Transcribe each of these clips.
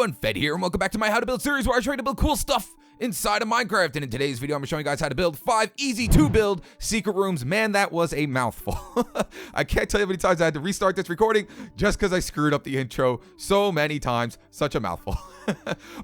everyone, Fed here, and welcome back to my How to Build series where I try to build cool stuff inside of Minecraft. And in today's video, I'm going to show you guys how to build 5 easy to build secret rooms. Man, that was a mouthful. I can't tell you how many times I had to restart this recording just because I screwed up the intro so many times. Such a mouthful.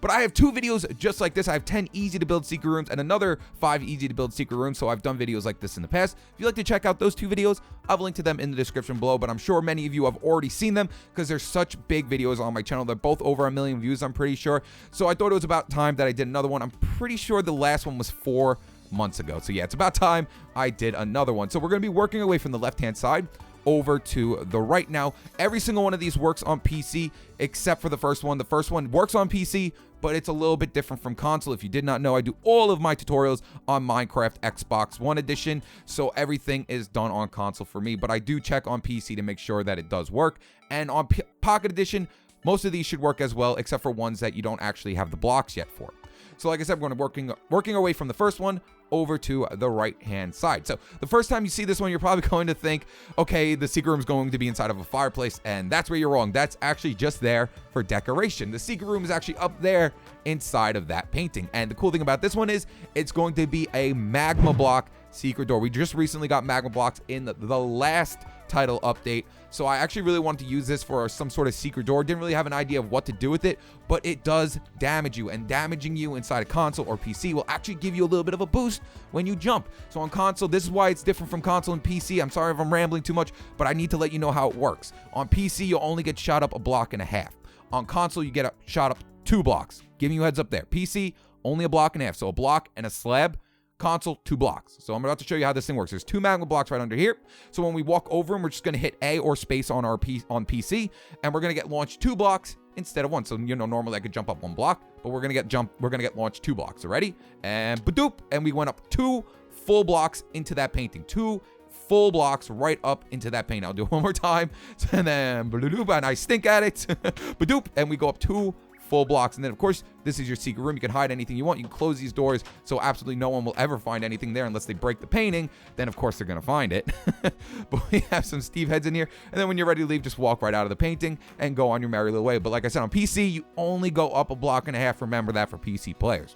But I have 2 videos just like this. I have 10 easy to build secret rooms and another 5 easy to build secret rooms. So I've done videos like this in the past. If you'd like to check out those 2 videos, I've linked to them in the description below, but I'm sure many of you have already seen them because they're such big videos on my channel. They're both over 1 million views, I'm pretty sure. So I thought it was about time that I did another one. I'm pretty sure the last one was 4 months ago. So yeah, it's about time I did another one. So we're going to be working away from the left-hand side over to the right now. Every single one of these works on PC except for the first one. The first one works on PC, but it's a little bit different from console. If you did not know, I do all of my tutorials on Minecraft Xbox One Edition, so everything is done on console for me, but I do check on PC to make sure that it does work. And on Pocket Edition, most of these should work as well, except for ones that you don't actually have the blocks yet for. So like I said, we're going to working away from the first one over to the right-hand side. So the first time you see this one, you're probably going to think, okay, the secret room is going to be inside of a fireplace, and that's where you're wrong. That's actually just there for decoration. The secret room is actually up there inside of that painting. And the cool thing about this one is it's going to be a magma block secret door. We just recently got magma blocks in the last title update, so I actually really wanted to use this for some sort of secret door. Didn't really have an idea of what to do with it, but it does damage you, and damaging you inside a console or PC will actually give you a little bit of a boost when you jump. So on console, this is why it's different from console and PC. I'm sorry if I'm rambling too much, but I need to let you know how it works. On PC, you'll only get shot up 1.5 blocks. On console, you get shot up 2 blocks. Giving you a heads up there. PC, only 1.5 blocks, so a block and a slab. Console, 2 blocks. So I'm about to show you how this thing works. There's 2 magma blocks right under here. So when we walk over them, we're just going to hit A or space on our PC, and we're going to get launched 2 blocks instead of 1. So normally I could jump up 1 block, but we're going to get launched 2 blocks. Ready? And badoop, and we went up 2 full blocks into that painting. 2 full blocks right up into that paint. I'll do it one more time. And then badoop, and I stink at it. Badoop, and we go up 2 full blocks. And then of course, this is your secret room. You can hide anything you want. You can close these doors so absolutely no one will ever find anything there unless they break the painting. Then of course they're gonna find it. But we have some Steve heads in here, and then when you're ready to leave, just walk right out of the painting and go on your merry little way. But like I said, on PC, you only go up 1.5 blocks. Remember that for PC players.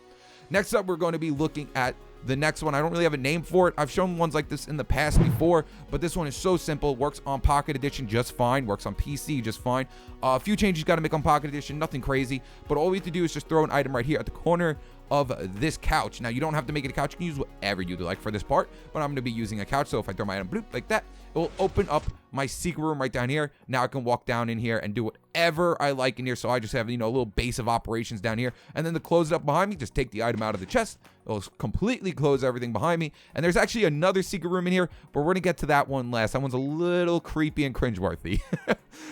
Next up, we're going to be looking at the next one. I don't really have a name for it. I've shown ones like this in the past before, but this one is so simple. Works on Pocket Edition just fine. Works on PC just fine. A few changes you got to make on Pocket Edition. Nothing crazy, but all we have to do is just throw an item right here at the corner of this couch. Now, you don't have to make it a couch. You can use whatever you like for this part, but I'm going to be using a couch. So if I throw my item bloop, like that, it will open up my secret room right down here. Now I can walk down in here and do whatever I like in here. So I just have, a little base of operations down here. And then to close it up behind me, just take the item out of the chest. It'll completely close everything behind me. And there's actually another secret room in here, but we're going to get to that one last. That one's a little creepy and cringeworthy.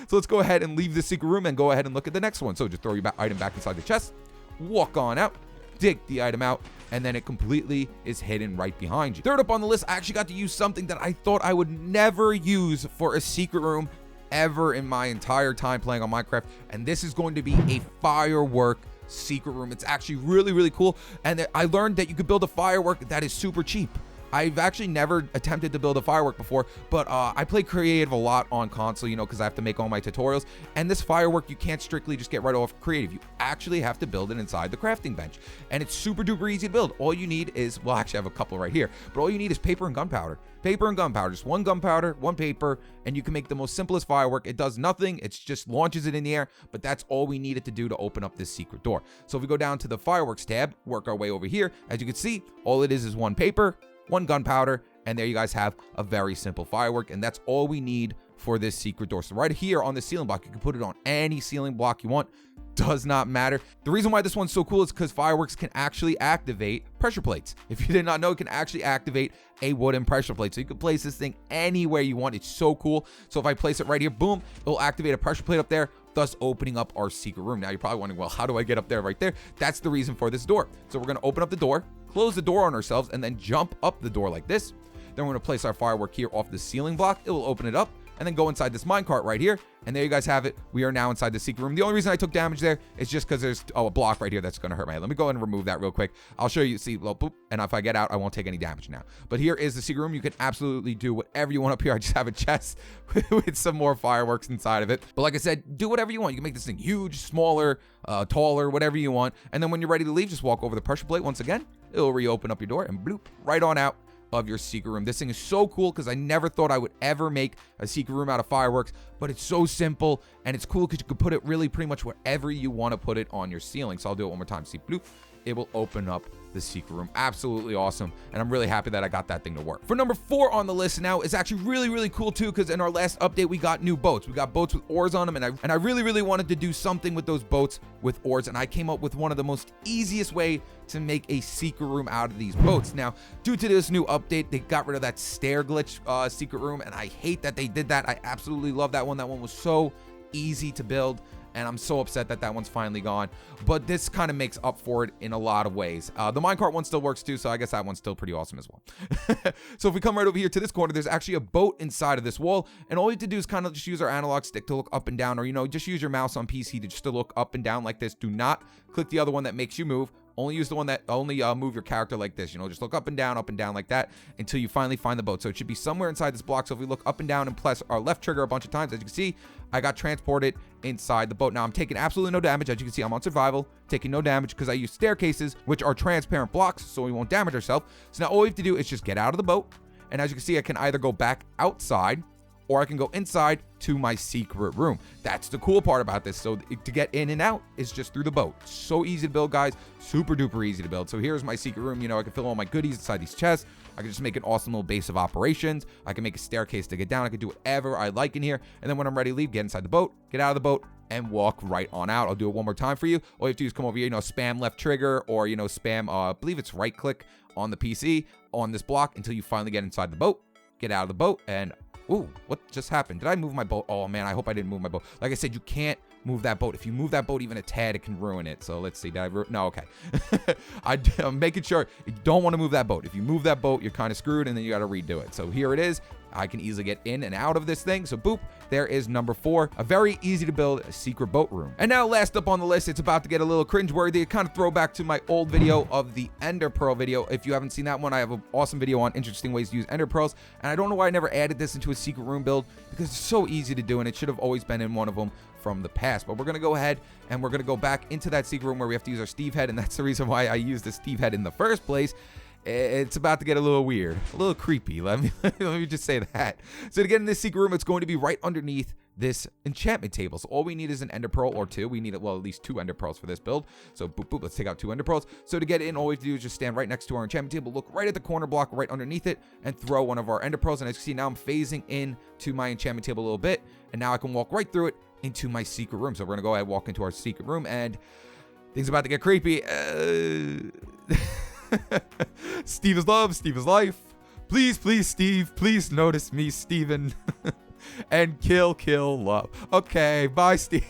So let's go ahead and leave the secret room and go ahead and look at the next one. So just throw your item back inside the chest, walk on out, dig the item out, and then it completely is hidden right behind you. Third up on the list, I actually got to use something that I thought I would never use for a secret room ever in my entire time playing on Minecraft, and this is going to be a firework secret room. It's actually really, really cool, and I learned that you could build a firework that is super cheap. I've actually never attempted to build a firework before, but I play creative a lot on console, because I have to make all my tutorials. And this firework, you can't strictly just get right off creative. You actually have to build it inside the crafting bench. And it's super duper easy to build. All you need is, well, actually I have a couple right here, but all you need is paper and gunpowder. Paper and gunpowder, just 1 gunpowder, 1 paper, and you can make the most simplest firework. It does nothing, it just launches it in the air, but that's all we needed to do to open up this secret door. So if we go down to the fireworks tab, work our way over here, as you can see, all it is 1 paper, 1 gunpowder, and there you guys have a very simple firework, and that's all we need for this secret door. So right here on the ceiling block, you can put it on any ceiling block you want. Does not matter. The reason why this one's so cool is because fireworks can actually activate pressure plates. If you did not know, it can actually activate a wooden pressure plate. So you can place this thing anywhere you want. It's so cool. So if I place it right here, boom, it'll activate a pressure plate up there, thus opening up our secret room. Now you're probably wondering, well, how do I get up there right there? That's the reason for this door. So we're going to open up the door, close the door on ourselves, and then jump up the door like this. Then we're going to place our firework here off the ceiling block. It will open it up. and then go inside this minecart right here. And there you guys have it. We are now inside the secret room. The only reason I took damage there is just because there's a block right here that's going to hurt my head. Let me go ahead and remove that real quick. I'll show you. See, well, boop, and if I get out, I won't take any damage now. But here is the secret room. You can absolutely do whatever you want up here. I just have a chest with some more fireworks inside of it. But like I said, do whatever you want. You can make this thing huge, smaller, taller, whatever you want. And then when you're ready to leave, just walk over the pressure plate once again. It'll reopen up your door and bloop, right on out of your secret room. This thing is so cool because I never thought I would ever make a secret room out of fireworks, but it's so simple and it's cool because you can put it really pretty much wherever you want to put it on your ceiling. So I'll do it one more time. See, bloop, it will open up the secret room. Absolutely awesome. And I'm really happy that I got that thing to work. For number 4 on the list now is actually really cool too, because in our last update, we got new boats. We got boats with oars on them, and I really wanted to do something with those boats with oars, and I came up with one of the most easiest way to make a secret room out of these boats. Now, due to this new update, they got rid of that stair glitch secret room, and I hate that they did that. I absolutely love that one. That one was so easy to build, and I'm so upset that that one's finally gone. But this kind of makes up for it in a lot of ways. The minecart one still works too, so I guess that one's still pretty awesome as well. So if we come right over here to this corner, there's actually a boat inside of this wall, and all you have to do is kind of just use our analog stick to look up and down, or, you know, just use your mouse on PC to just to look up and down like this. Do not click the other one that makes you move. Only use the one that move your character like this. You know, just look up and down like that until you finally find the boat. So it should be somewhere inside this block. So if we look up and down and press our left trigger a bunch of times, as you can see, I got transported inside the boat. Now I'm taking absolutely no damage. As you can see, I'm on survival, taking no damage because I use staircases, which are transparent blocks, so we won't damage ourselves. So now all we have to do is just get out of the boat. And as you can see, I can either go back outside or I can go inside to my secret room. That's the cool part about this. So to get in and out is just through the boat. So easy to build, guys. Super duper easy to build. So here's my secret room. You know, I can fill all my goodies inside these chests. I can just make an awesome little base of operations. I can make a staircase to get down. I can do whatever I like in here. And then when I'm ready to leave, get inside the boat, get out of the boat, and walk right on out. I'll do it one more time for you. All you have to do is come over here, you know, spam left trigger, or, you know, spam, I believe it's right click on the PC on this block until you finally get inside the boat, get out of the boat, and ooh, what just happened? Did I move my boat? Oh man, I hope I didn't move my boat. Like I said, you can't move that boat. If you move that boat even a tad, it can ruin it. So let's see, did I no, okay. I'm making sure you don't want to move that boat. If you move that boat, you're kind of screwed, and then you got to redo it. So here it is. I can easily get in and out of this thing. So boop, there is number 4, a very easy to build secret boat room. And now last up on the list, it's about to get a little cringeworthy. Kind of throwback to my old video of the Ender Pearl video. If you haven't seen that one, I have an awesome video on interesting ways to use Ender Pearls. And I don't know why I never added this into a secret room build, because it's so easy to do, and it should have always been in one of them from the past. But we're going to go ahead and we're going to go back into that secret room where we have to use our Steve head, and that's the reason why I used the Steve head in the first place. It's about to get a little weird, a little creepy. Let me just say that. So to get in this secret room, it's going to be right underneath this enchantment table. So all we need is an Ender Pearl or 2. We need, well, at least 2 Ender Pearls for this build. So boop, boop, let's take out 2 Ender Pearls. So to get in, all we have to do is just stand right next to our enchantment table, look right at the corner block right underneath it, and throw one of our Ender Pearls. And as you can see, now I'm phasing in to my enchantment table a little bit, and now I can walk right through it into my secret room. So we're gonna go ahead and walk into our secret room, and things are about to get creepy. Steve is love, Steve is life. Please, please, Steve, please notice me, Steven. And kill love. Okay, bye, Steve.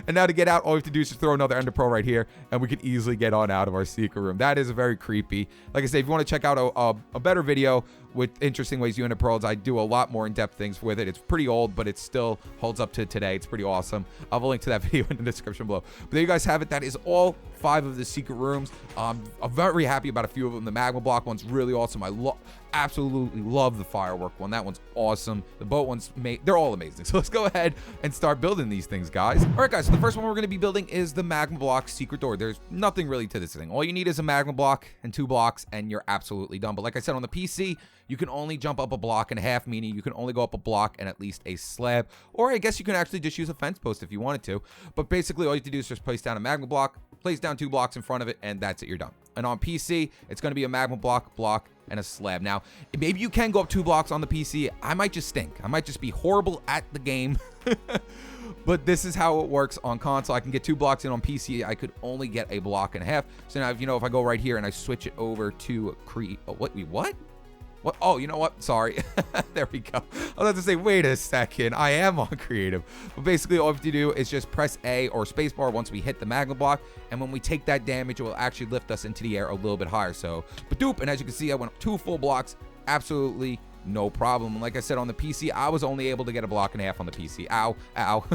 And now to get out, all we have to do is just throw another Ender Pearl right here, and we can easily get on out of our secret room. That is very creepy. Like I said, if you want to check out a better video with interesting ways you Ender Pearls, I do a lot more in-depth things with it. It's pretty old, but it still holds up to today. It's pretty awesome. I'll have a link to that video in the description below. But there you guys have it. That is all 5 of the secret rooms. I'm very happy about a few of them. The magma block one's really awesome. I absolutely love the firework one. That one's awesome. The boat one's they're all amazing. So let's go ahead and start building these things, guys. All right, guys, so the first one we're going to be building is the magma block secret door. There's nothing really to this thing. All you need is a magma block and 2 blocks, and you're absolutely done. But like I said, on the PC, you can only jump up a block and a half, meaning you can only go up a block and at least a slab. Or I guess you can actually just use a fence post if you wanted to. But basically, all you have to do is just place down a magma block, place down 2 blocks in front of it, and that's it, you're done. And on PC, it's going to be a magma block, and a slab. Now, maybe you can go up 2 blocks on the PC. I might just stink. I might just be horrible at the game. But this is how it works on console. I can get 2 blocks in. On PC, I could only get a block and a half. So now, if I go right here and I switch it over to create, what? What? Oh, you know what? Sorry. There we go. I was about to say, wait a second. I am on creative. But basically, all we have to do is just press A or spacebar once we hit the magma block. And when we take that damage, it will actually lift us into the air a little bit higher. So, badoop. And as you can see, I went up 2 full blocks. Absolutely no problem. And like I said, on the PC, I was only able to get a block and a half on the PC. Ow, ow,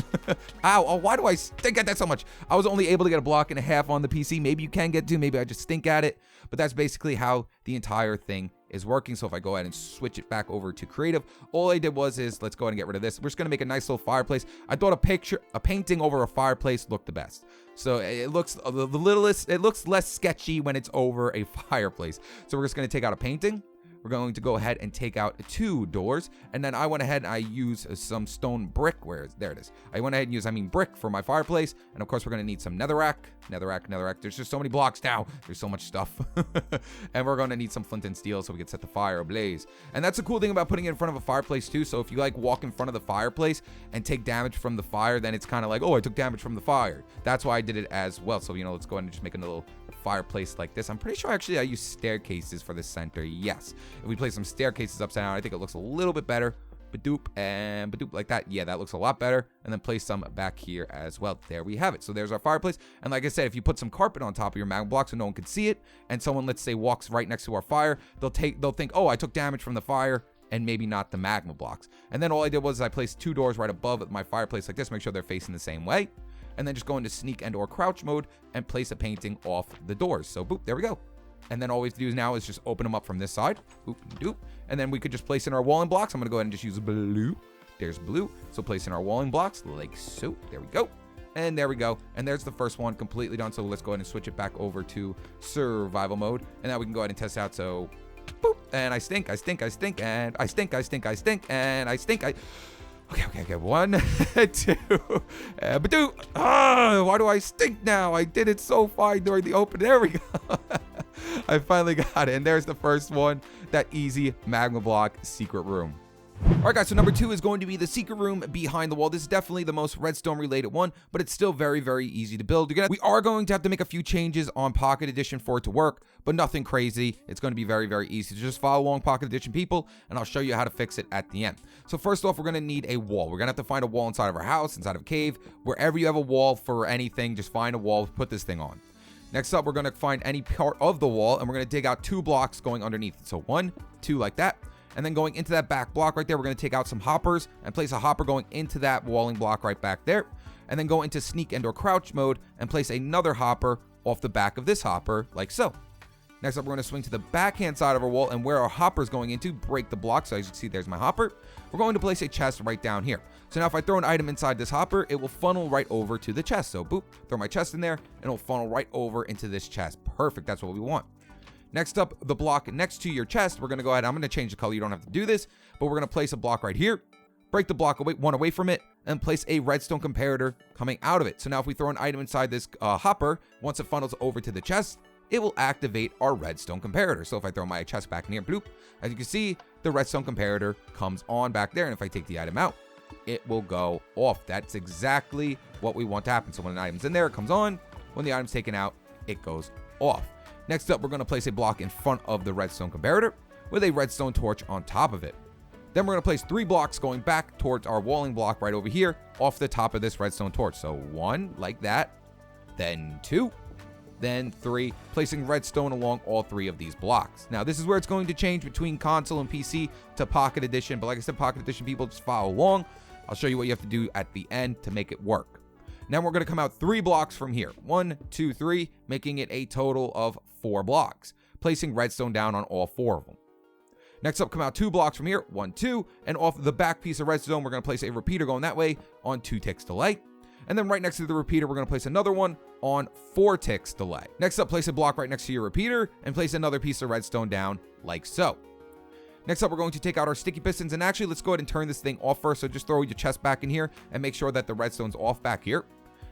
ow. Oh, why do I stink at that so much? I was only able to get a block and a half on the PC. Maybe you can get two. Maybe I just stink at it. But that's basically how the entire thing is working. So if I go ahead and switch it back over to creative, all I did is let's go ahead and get rid of this. We're just going to make a nice little fireplace. I thought a painting over a fireplace looked the best. So it looks the littlest, it looks less sketchy when it's over a fireplace. So we're just going to take out a painting. We're going to go ahead and take out 2 doors. And then I went ahead and I used some stone brick. There it is. I went ahead and used, brick for my fireplace. And of course, we're going to need some netherrack. There's just so many blocks now. There's so much stuff. And we're going to need some flint and steel so we can set the fire ablaze. And that's the cool thing about putting it in front of a fireplace too. So if you like walk in front of the fireplace and take damage from the fire, then it's kind of like, oh, I took damage from the fire. That's why I did it as well. So, let's go ahead and just make a little fireplace like this. I'm pretty sure actually I use staircases for the center. Yes. If we place some staircases upside down, I think it looks a little bit better. Badoop and badoop like that. Yeah, that looks a lot better. And then place some back here as well. There we have it. So there's our fireplace. And like I said, if you put some carpet on top of your magma block so no one can see it, and someone, let's say, walks right next to our fire, they'll think, oh, I took damage from the fire, and maybe not the magma blocks. And then all I did was I placed 2 doors right above my fireplace like this, make sure they're facing the same way. And then just go into sneak and or crouch mode and place a painting off the doors. So boop, there we go. And then all we have to do now is just open them up from this side. Boop, doop. And then we could just place in our walling blocks. I'm going to go ahead and just use blue. There's blue. So place in our walling blocks like so. There we go. And there we go. And there's the first one completely done. So let's go ahead and switch it back over to survival mode. And now we can go ahead and test out. So boop. And I stink. And I stink. And I stink. Okay. 1, 2, badoop. Why do I stink now? I did it so fine during the open. There we go. I finally got it. And there's the first one, that easy magma block secret room. All right, guys, so number 2 is going to be the secret room behind the wall. This is definitely the most redstone related one, but it's still very, very easy to build. We are going to have to make a few changes on Pocket Edition for it to work, but nothing crazy. It's going to be very, very easy. So just follow along, Pocket Edition people, and I'll show you how to fix it at the end. So first off, we're going to need a wall. We're going to have to find a wall inside of our house, inside of a cave. Wherever you have a wall for anything, just find a wall, put this thing on. Next up, we're going to find any part of the wall, and we're going to dig out 2 blocks going underneath it. So 1, 2 like that. And then going into that back block right there, we're going to take out some hoppers and place a hopper going into that walling block right back there. And then go into sneak and or crouch mode and place another hopper off the back of this hopper like so. Next up, we're going to swing to the backhand side of our wall, and where our hopper is going into, break the block. So as you can see, there's my hopper. We're going to place a chest right down here. So now if I throw an item inside this hopper, it will funnel right over to the chest. So boop, throw my chest in there, and it'll funnel right over into this chest. Perfect. That's what we want. Next up, the block next to your chest, we're going to go ahead. I'm going to change the color. You don't have to do this, but we're going to place a block right here, break the block away from it, and place a redstone comparator coming out of it. So now if we throw an item inside this hopper, once it funnels over to the chest, it will activate our redstone comparator. So if I throw my chest back in here, bloop, as you can see, the redstone comparator comes on back there. And if I take the item out, it will go off. That's exactly what we want to happen. So when an item's in there, it comes on. When the item's taken out, it goes off. Next up, we're going to place a block in front of the redstone comparator with a redstone torch on top of it. Then we're going to place 3 blocks going back towards our walling block right over here off the top of this redstone torch. So 1 like that, then 2, then 3, placing redstone along all 3 of these blocks. Now, this is where it's going to change between console and PC to Pocket Edition. But like I said, Pocket Edition people, just follow along. I'll show you what you have to do at the end to make it work. Now we're going to come out 3 blocks from here. 1, 2, 3, making it a total of 4 blocks, placing redstone down on all 4 of them. Next up, come out 2 blocks from here. 1, 2, and off the back piece of redstone, we're going to place a repeater going that way on 2 ticks delay. And then right next to the repeater, we're going to place another one on 4 ticks delay. Next up, place a block right next to your repeater and place another piece of redstone down like so. Next up, we're going to take out our sticky pistons, and actually, let's go ahead and turn this thing off first. So just throw your chest back in here and make sure that the redstone's off back here.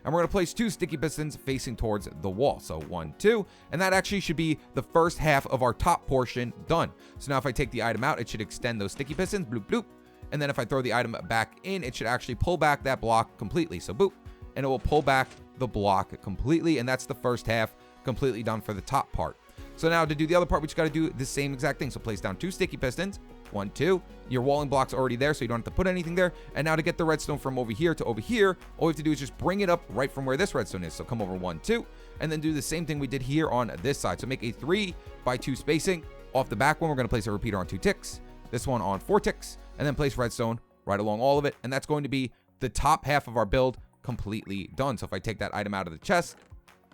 And we're going to place 2 sticky pistons facing towards the wall. So 1, 2, and that actually should be the first half of our top portion done. So now if I take the item out, it should extend those sticky pistons, bloop, bloop. And then if I throw the item back in, it should actually pull back that block completely. So boop, and it will pull back the block completely. And that's the first half completely done for the top part. So now to do the other part, we just got to do the same exact thing. So place down 2 sticky pistons, 1, 2. Your walling block's already there, so you don't have to put anything there. And now to get the redstone from over here to over here, all we have to do is just bring it up right from where this redstone is. So come over 1, 2, and then do the same thing we did here on this side. So make a 3 by 2 spacing. Off the back one, we're going to place a repeater on 2 ticks. this one on 4 ticks, and then place redstone right along all of it. And that's going to be the top half of our build completely done. So if I take that item out of the chest,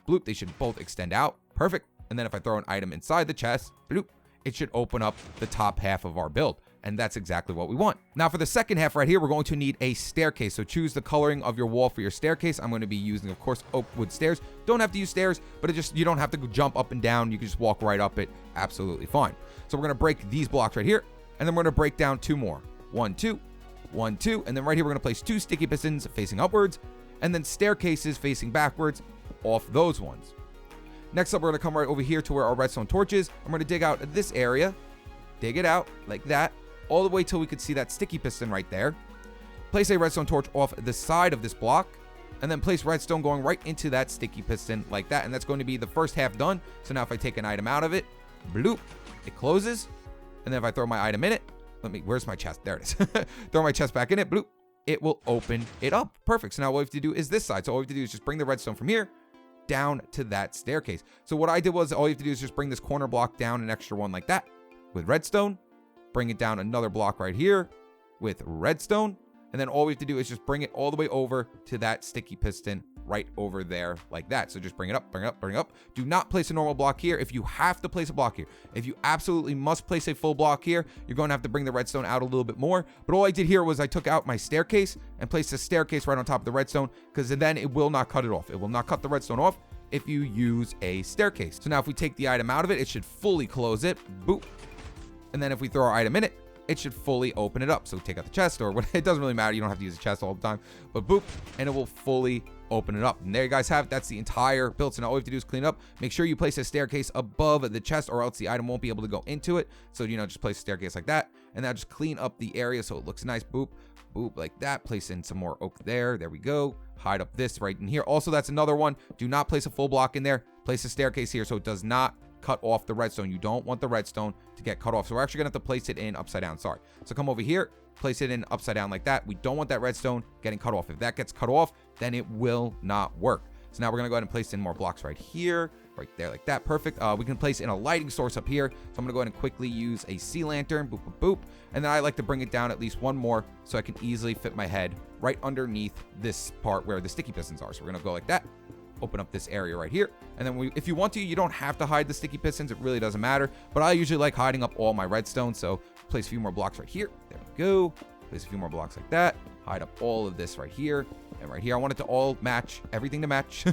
bloop, they should both extend out. Perfect. And then if I throw an item inside the chest, bloop, it should open up the top half of our build. And that's exactly what we want. Now for the second half right here, we're going to need a staircase. So choose the coloring of your wall for your staircase. I'm going to be using, of course, oak wood stairs. Don't have to use stairs, but you don't have to jump up and down. You can just walk right up it. Absolutely fine. So we're going to break these blocks right here, and then we're going to break down 2 more. 1, 2, 1, 2, and then right here we're going to place 2 sticky pistons facing upwards, and then staircases facing backwards off those ones. Next up, we're going to come right over here to where our redstone torch is. I'm going to dig out this area, dig it out like that, all the way till we could see that sticky piston right there. Place a redstone torch off the side of this block, and then place redstone going right into that sticky piston like that. And that's going to be the first half done. So now if I take an item out of it, bloop, it closes. And then if I throw my item in it, where's my chest? There it is. Throw my chest back in it, bloop, it will open it up. Perfect. So now what we have to do is this side. So all we have to do is just bring the redstone from here down to that staircase. So what I did was all you have to do is just bring this corner block down an extra one like that with redstone. Bring it down another block right here with redstone. And then all we have to do is just bring it all the way over to that sticky piston right over there like that. So just bring it up, bring it up, bring it up. Do not place a normal block here. If you have to place a block here, if you absolutely must place a full block here, you're going to have to bring the redstone out a little bit more. But all I did here was I took out my staircase and placed the staircase right on top of the redstone, because then it will not cut it off. It will not cut the redstone off if you use a staircase. So now if we take the item out of it, it should fully close it. Boop. And then if we throw our item in it, it should fully open it up. So take out the chest, or what, it doesn't really matter. You don't have to use the chest all the time, but boop, and it will fully open it up. And there you guys have it. That's the entire build. So now all we have to do is clean it up. Make sure you place a staircase above the chest, or else the item won't be able to go into it. So, just place a staircase like that, and now just clean up the area so it looks nice. Boop, boop, like that. Place in some more oak there. There we go. Hide up this right in here. Also, that's another one. Do not place a full block in there. Place a staircase here so it does not cut off the redstone. You don't want the redstone to get cut off. So we're actually gonna have to place it in upside down. Sorry. So come over here, place it in upside down like that. We don't want that redstone getting cut off. If that gets cut off, then it will not work. So now we're gonna go ahead and place in more blocks right here, right there, like that. Perfect. We can place in a lighting source up here. So I'm gonna go ahead and quickly use a sea lantern. Boop, boop, boop. And then I like to bring it down at least one more so I can easily fit my head right underneath this part where the sticky pistons are. So we're gonna go like that. Open up this area right here, and then if you want to, you don't have to hide the sticky pistons. It really doesn't matter, but I usually like hiding up all my redstone. So place a few more blocks right here. There we go. Place a few more blocks like that. Hide up all of this right here and right here. I want it to all match, everything to match.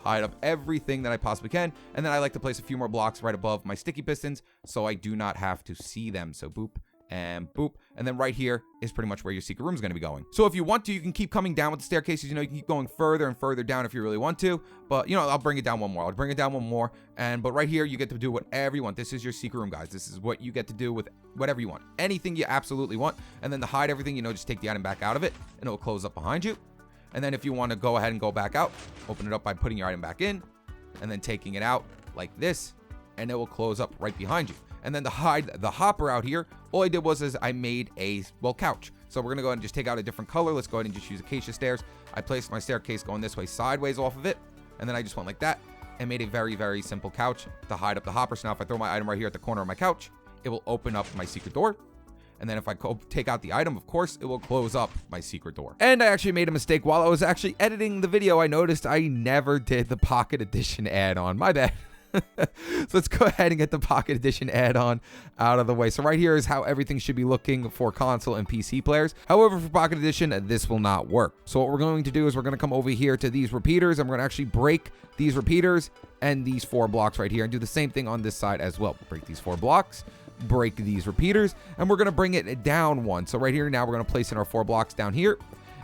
Hide up everything that I possibly can, and then I like to place a few more blocks right above my sticky pistons so I do not have to see them. So boop and boop, and then right here is pretty much where your secret room is going to be going. So if you want to, you can keep coming down with the staircases. You can keep going further and further down if you really want to, but I'll bring it down one more. I'll bring it down one more, but right here you get to do whatever you want. This is your secret room, guys. This is what you get to do with whatever you want, anything you absolutely want. And then to hide everything, just take the item back out of it, and it will close up behind you. And then if you want to go ahead and go back out, open it up by putting your item back in, and then taking it out like this, and it will close up right behind you. And then to hide the hopper out here, all I did was I made a couch. So we're gonna go ahead and just take out a different color. Let's go ahead and just use acacia stairs. I placed my staircase going this way sideways off of it, and then I just went like that and made a very, very simple couch to hide up the hopper. So now if I throw my item right here at the corner of my couch, it will open up my secret door. And then if I take out the item, of course, it will close up my secret door. And I actually made a mistake while I was actually editing the video. I noticed I never did the Pocket Edition add-on. My bad. So let's go ahead and get the Pocket Edition add-on out of the way. So right here is how everything should be looking for console and PC players. However, for Pocket Edition, this will not work. So what we're going to do is we're going to come over here to these repeaters, and we're going to actually break these repeaters and these 4 blocks right here, and do the same thing on this side as well. Break these 4 blocks, break these repeaters, and we're going to bring it down 1. So right here now we're going to place in our 4 blocks down here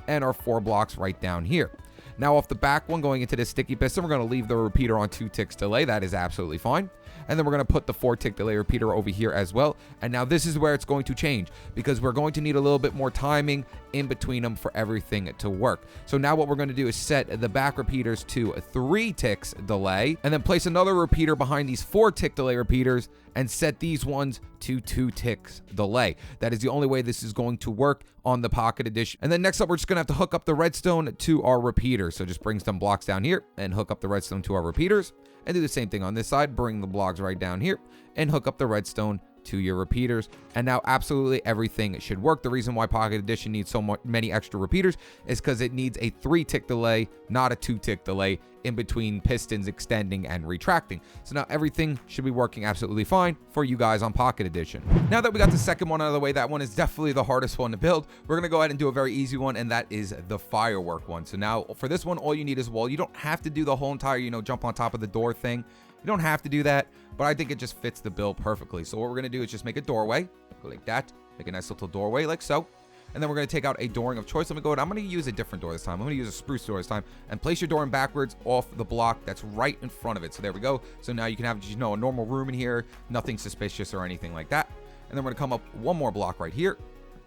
and our 4 blocks right down here. Now off the back one going into this sticky piston, we're going to leave the repeater on 2 ticks delay. That is absolutely fine. And then we're going to put the 4 tick delay repeater over here as well. And now this is where it's going to change, because we're going to need a little bit more timing in between them for everything to work. So now what we're going to do is set the back repeaters to 3 ticks delay, and then place another repeater behind these 4 tick delay repeaters and set these ones to 2 ticks delay. That is the only way this is going to work on the Pocket Edition. And then next up, we're just going to have to hook up the redstone to our repeater. So just bring some blocks down here and hook up the redstone to our repeaters, and do the same thing on this side. Bring the blocks right down here and hook up the redstone to your repeaters, and now absolutely everything should work. The reason why Pocket Edition needs so many extra repeaters is because it needs a 3-tick delay, not a 2-tick delay in between pistons extending and retracting. So now everything should be working absolutely fine for you guys on Pocket Edition. Now that we got the second one out of the way, that one is definitely the hardest one to build. We're gonna go ahead and do a very easy one, and that is the firework one. So now for this one, all you need is a wall. You don't have to do the whole entire, jump on top of the door thing. You don't have to do that, but I think it just fits the build perfectly. So what we're gonna do is just make a doorway, go like that, make a nice little doorway like so. And then we're going to take out a dooring of choice. Let me go ahead. I'm going to use a different door this time. I'm going to use a spruce door this time. And place your dooring backwards off the block that's right in front of it. So there we go. So now you can have, a normal room in here. Nothing suspicious or anything like that. And then we're going to come up one more block right here.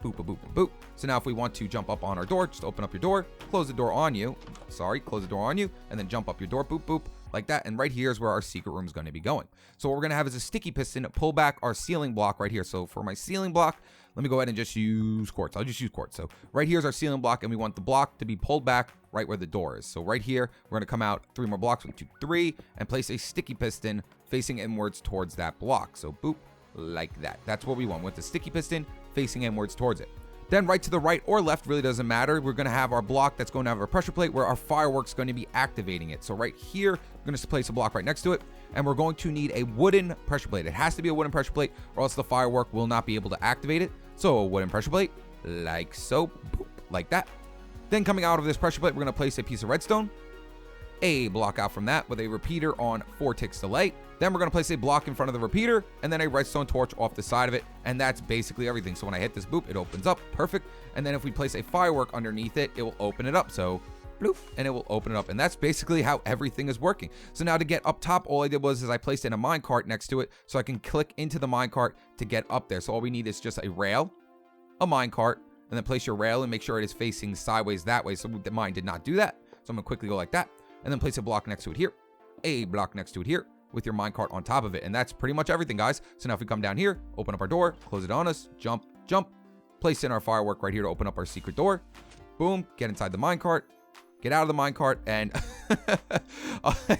Boop, boop, boop, boop. So now if we want to jump up on our door, just open up your door, close the door on you. Close the door on you. And then jump up your door. Boop, boop. Like that. And right here is where our secret room is going to be going. So what we're going to have is a sticky piston pull back our ceiling block right here. So for my ceiling block, let me go ahead and just use quartz. I'll just use quartz. So right here is our ceiling block, and we want the block to be pulled back right where the door is. So right here, we're going to come out 3 more blocks, 1, 2, 3, and place a sticky piston facing inwards towards that block. So boop, like that. That's what we want, with the sticky piston facing inwards towards it. Then right to the right or left, really doesn't matter. We're going to have our block that's going to have a pressure plate where our firework's going to be activating it. So right here, we're going to place a block right next to it, and we're going to need a wooden pressure plate. It has to be a wooden pressure plate, or else the firework will not be able to activate it. So a wooden pressure plate, like so, boop, like that. Then coming out of this pressure plate, we're going to place a piece of redstone, a block out from that with a repeater on 4 ticks delay. Then we're going to place a block in front of the repeater, and then a redstone torch off the side of it, and that's basically everything. So when I hit this, boop, it opens up, perfect. And then if we place a firework underneath it, it will open it up. So bloop, and it will open it up, and that's basically how everything is working. So now to get up top, all I did was I placed in a minecart next to it, so I can click into the minecart to get up there. So all we need is just a rail, a minecart, and then place your rail and make sure it is facing sideways that way. So mine did not do that, so I'm gonna quickly go like that, and then place a block next to it here, a block next to it here, with your minecart on top of it. And that's pretty much everything, guys. So now if we come down here, open up our door, close it on us, jump, place in our firework right here to open up our secret door, boom, get inside the minecart, get out of the minecart, and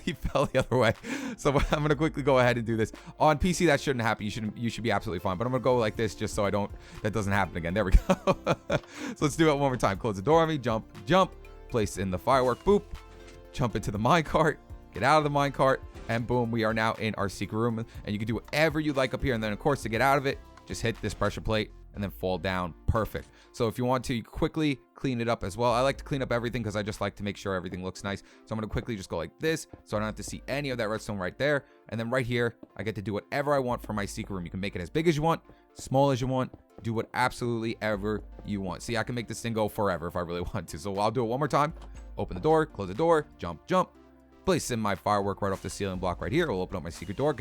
he fell the other way. So I'm gonna quickly go ahead and do this. On PC, that shouldn't happen. You should be absolutely fine. But I'm gonna go like this just so that doesn't happen again. There we go. So let's do it one more time. Close the door on me, jump, place in the firework, boop, jump into the minecart, get out of the minecart, and boom, we are now in our secret room. And you can do whatever you like up here. And then of course, to get out of it, just hit this pressure plate and then fall down. Perfect. So if you want to quickly clean it up as well, I like to clean up everything because I just like to make sure everything looks nice. So I'm going to quickly just go like this, so I don't have to see any of that redstone right there. And then right here, I get to do whatever I want for my secret room. You can make it as big as you want, small as you want, do what absolutely ever you want. See, I can make this thing go forever if I really want to. So I'll do it one more time. Open the door, close the door, jump, place in my firework right off the ceiling block right here. We'll open up my secret door,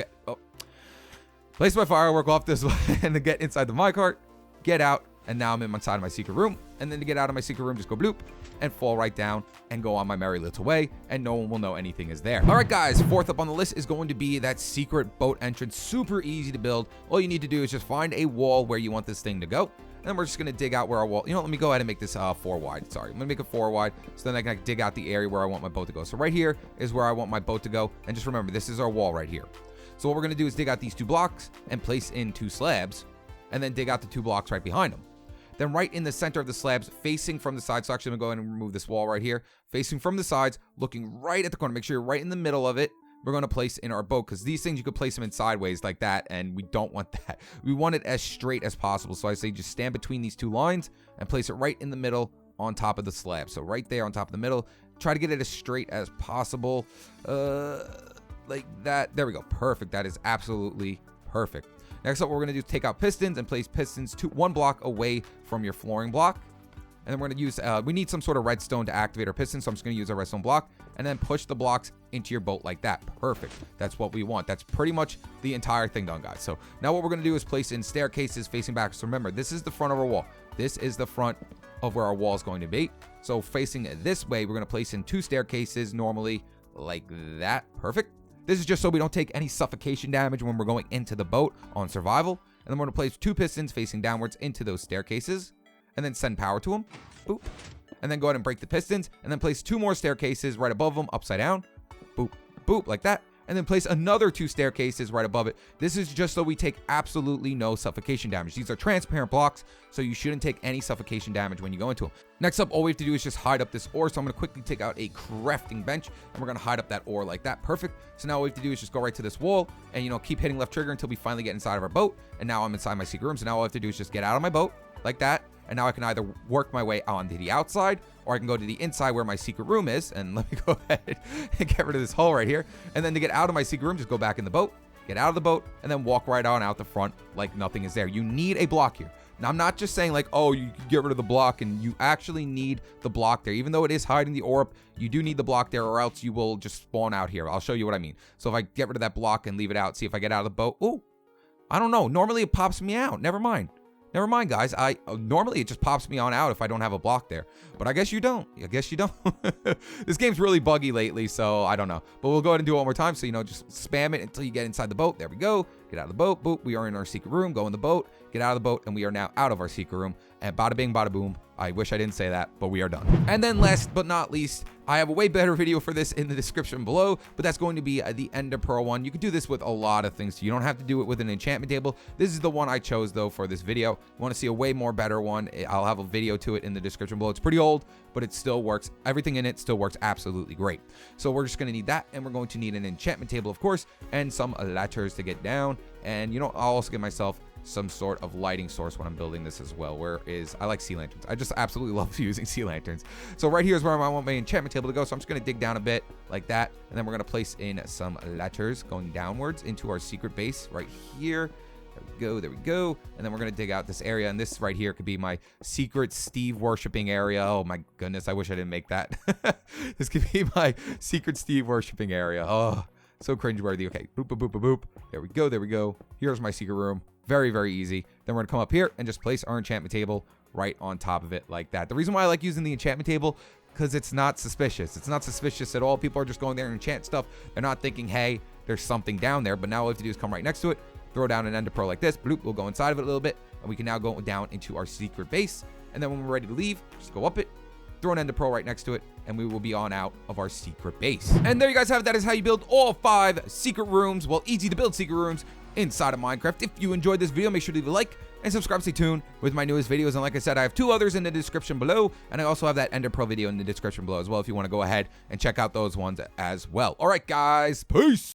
place my firework off this way, and then get inside the minecart, get out, and now I'm inside my secret room. And then to get out of my secret room, just go bloop and fall right down and go on my merry little way, and no one will know anything is there. All right, guys, fourth up on the list is going to be that secret boat entrance. Super easy to build. All you need to do is just find a wall where you want this thing to go. And then we're just going to dig out where our wall, let me go ahead and make this 4 wide. Sorry, I'm going to make it 4 wide, so then I can dig out the area where I want my boat to go. So right here is where I want my boat to go. And just remember, this is our wall right here. So what we're going to do is dig out these 2 blocks and place in 2 slabs, and then dig out the 2 blocks right behind them. Then right in the center of the slabs, facing from the sides, so actually I'm going to go ahead and remove this wall right here, facing from the sides, looking right at the corner, make sure you're right in the middle of it, we're going to place in our boat, because these things, you could place them in sideways like that, and we don't want that. We want it as straight as possible, so I say just stand between these 2 lines and place it right in the middle on top of the slab. So right there on top of the middle, try to get it as straight as possible, like that. There we go. Perfect. That is absolutely perfect. Next up, what we're going to do is take out pistons and place pistons 1 block away from your flooring block. And then we're going to use, we need some sort of redstone to activate our pistons, so I'm just going to use a redstone block and then push the blocks into your boat like that. Perfect. That's what we want. That's pretty much the entire thing done, guys. So now what we're going to do is place in staircases facing back. So remember, this is the front of our wall. This is the front of where our wall is going to be. So facing this way, we're going to place in 2 staircases normally like that. Perfect. This is just so we don't take any suffocation damage when we're going into the boat on survival. And then we're going to place 2 pistons facing downwards into those staircases and then send power to them. Boop. And then go ahead and break the pistons and then place 2 more staircases right above them upside down. Boop, boop, like that. and then place another 2 staircases right above it. This is just so we take absolutely no suffocation damage. These are transparent blocks, so you shouldn't take any suffocation damage when you go into them. Next up, all we have to do is just hide up this ore. So I'm going to quickly take out a crafting bench, and we're going to hide up that ore like that. Perfect. So now all we have to do is just go right to this wall and, you know, keep hitting left trigger until we finally get inside of our boat. And now I'm inside my secret room. So now all I have to do is just get out of my boat like that. And now I can either work my way onto the outside, or I can go to the inside where my secret room is. And let me go ahead and get rid of this hole right here. And then to get out of my secret room, just go back in the boat, get out of the boat, and then walk right on out the front like nothing is there. You need a block here. Now, I'm not just saying like, oh, you can get rid of the block, and you actually need the block there. Even though it is hiding the ore up, you do need the block there, or else you will just spawn out here. I'll show you what I mean. So if I get rid of that block and leave it out, see if I get out of the boat. Ooh, I don't know. Normally it pops me out. Never mind. Never mind, guys. Normally it just pops me on out if I don't have a block there, but I guess you don't. I guess you don't. This game's really buggy lately, so I don't know. But we'll go ahead and do it one more time. So, you know, just spam it until you get inside the boat. There we go. Get out of the boat. Boop. We are in our secret room. Go in the boat. Get out of the boat, and we are now out of our secret room. And bada bing, bada boom. I wish I didn't say that, but we are done. And then last but not least, I have a way better video for this in the description below, but that's going to be the Ender Pearl one. You can do this with a lot of things. You don't have to do it with an enchantment table. This is the one I chose, though, for this video. You want to see a way more better one, I'll have a video to it in the description below. It's pretty old, but it still works. Everything in it still works absolutely great. So we're just going to need that, and we're going to need an enchantment table, of course, and some ladders to get down. And, you know, I'll also get myself some sort of lighting source when I'm building this as well. I like sea lanterns. I just absolutely love using sea lanterns. So right here is where I want my enchantment table to go. So I'm just going to dig down a bit like that, and then we're going to place in some ladders going downwards into our secret base right here. There we go. And then we're going to dig out this area, and this right here could be my secret Steve worshiping area. Oh my goodness, I wish I didn't make that. This could be my secret Steve worshiping area. Oh, so cringeworthy. Okay, boop, boop, boop, boop, boop. There we go, there we go. Here's my secret room. Very, very easy. Then we're gonna come up here and just place our enchantment table right on top of it like that. The reason why I like using the enchantment table, because it's not suspicious. It's not suspicious at all. People are just going there and enchant stuff. They're not thinking, hey, there's something down there. But now all we have to do is come right next to it, throw down an ender pearl like this. Bloop, we'll go inside of it a little bit, and we can now go down into our secret base. And then when we're ready to leave, just go up it, throw an ender pearl right next to it, and we will be on out of our secret base. And there you guys have it. That is how you build all 5 secret rooms. Well, easy to build secret rooms inside of Minecraft. If you enjoyed this video, make sure to leave a like and subscribe. Stay tuned with my newest videos. And like I said, I have 2 others in the description below, and I also have that Ender Pearl video in the description below as well if you want to go ahead and check out those ones as well. All right, guys, peace.